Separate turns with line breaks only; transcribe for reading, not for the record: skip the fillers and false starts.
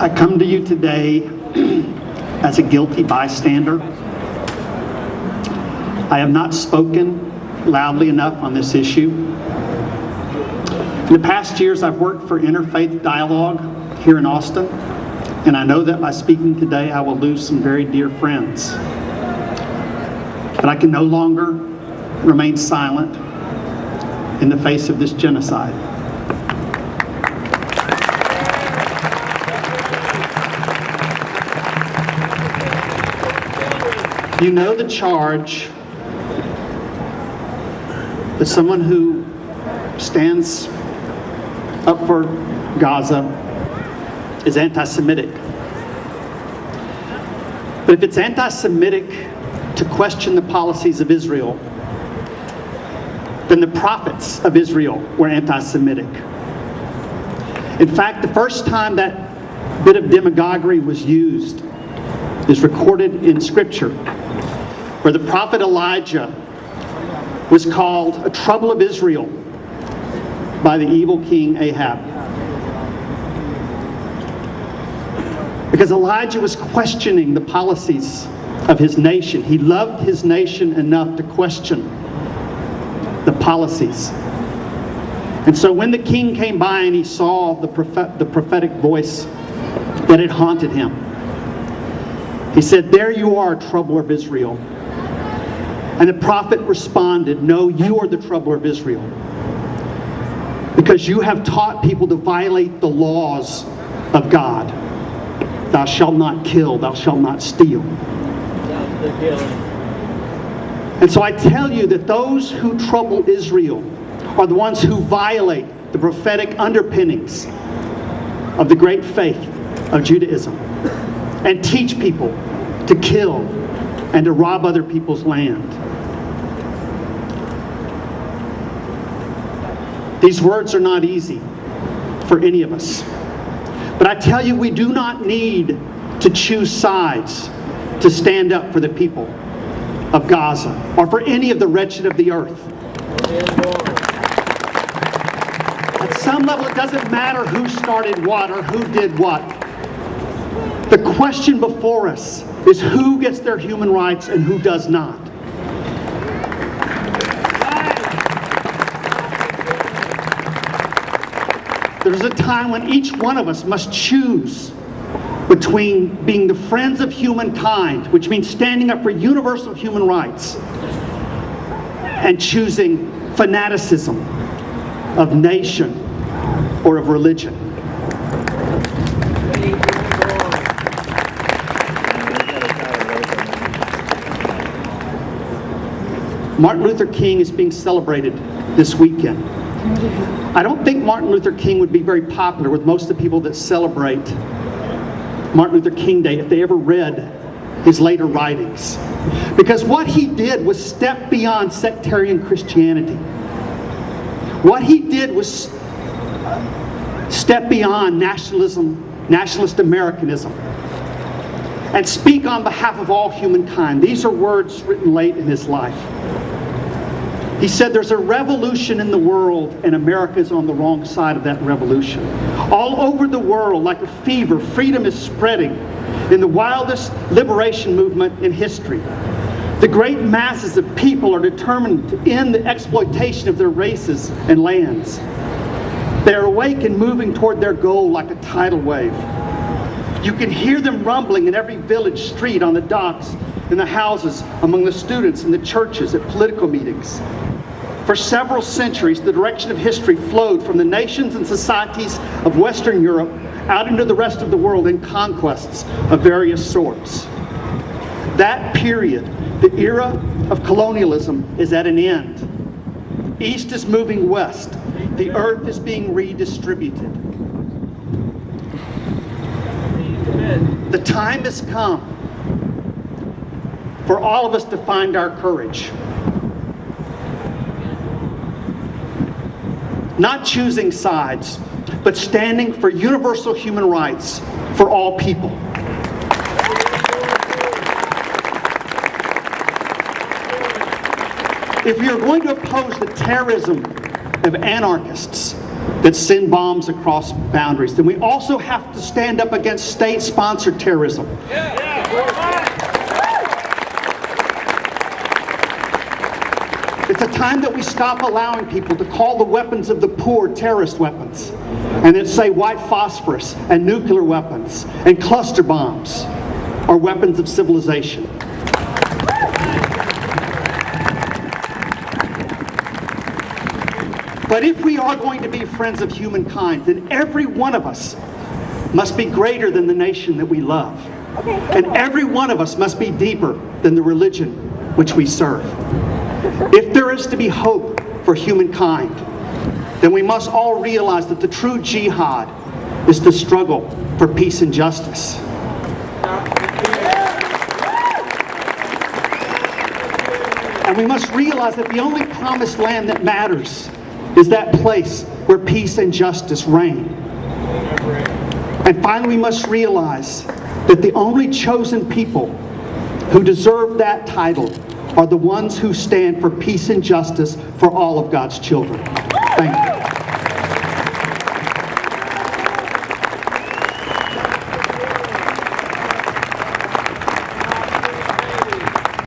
I come to you today as a guilty bystander. I have not spoken loudly enough on this issue. In the past years, I've worked for Interfaith Dialogue here in Austin, and I know that by speaking today, I will lose some very dear friends. But I can no longer remain silent in the face of this genocide. You know the charge that someone who stands up for Gaza is anti-Semitic. But if it's anti-Semitic to question the policies of Israel, then the prophets of Israel were anti-Semitic. In fact, the first time that bit of demagoguery was used is recorded in Scripture, where the prophet Elijah was called a trouble of Israel by the evil king Ahab. Because Elijah was questioning the policies of his nation. He loved his nation enough to question the policies. And so when the king came by and he saw the prophetic voice that had haunted him, he said, "There you are, troubler of Israel." And the prophet responded, "No, you are the troubler of Israel, because you have taught people to violate the laws of God. Thou shalt not kill, thou shalt not steal." And so I tell you that those who trouble Israel are the ones who violate the prophetic underpinnings of the great faith of Judaism and teach people to kill and to rob other people's land. These words are not easy for any of us. But I tell you, we do not need to choose sides to stand up for the people of Gaza or for any of the wretched of the earth. At some level, it doesn't matter who started what or who did what. The question before us is who gets their human rights and who does not. There's a time when each one of us must choose between being the friends of humankind, which means standing up for universal human rights, and choosing fanaticism of nation or of religion. Martin Luther King is being celebrated this weekend. I don't think Martin Luther King would be very popular with most of the people that celebrate Martin Luther King Day if they ever read his later writings. Because what he did was step beyond sectarian Christianity. What he did was step beyond nationalism, nationalist Americanism, and speak on behalf of all humankind. These are words written late in his life. He said there's a revolution in the world and America is on the wrong side of that revolution. All over the world, like a fever, freedom is spreading in the wildest liberation movement in history. The great masses of people are determined to end the exploitation of their races and lands. They are awake and moving toward their goal like a tidal wave. You can hear them rumbling in every village street, on the docks, in the houses, among the students, in the churches, at political meetings. For several centuries, the direction of history flowed from the nations and societies of Western Europe out into the rest of the world in conquests of various sorts. That period, the era of colonialism, is at an end. East is moving west. The earth is being redistributed. The time has come for all of us to find our courage. Not choosing sides, but standing for universal human rights for all people. If you're going to oppose the terrorism of anarchists, that send bombs across boundaries, then we also have to stand up against state-sponsored terrorism. It's a time that we stop allowing people to call the weapons of the poor terrorist weapons, and that say white phosphorus and nuclear weapons and cluster bombs are weapons of civilization. But if we are going to be friends of humankind, then every one of us must be greater than the nation that we love. And every one of us must be deeper than the religion which we serve. If there is to be hope for humankind, then we must all realize that the true jihad is the struggle for peace and justice. And we must realize that the only promised land that matters is that place where peace and justice reign. And finally, we must realize that the only chosen people who deserve that title are the ones who stand for peace and justice for all of God's children. Thank you.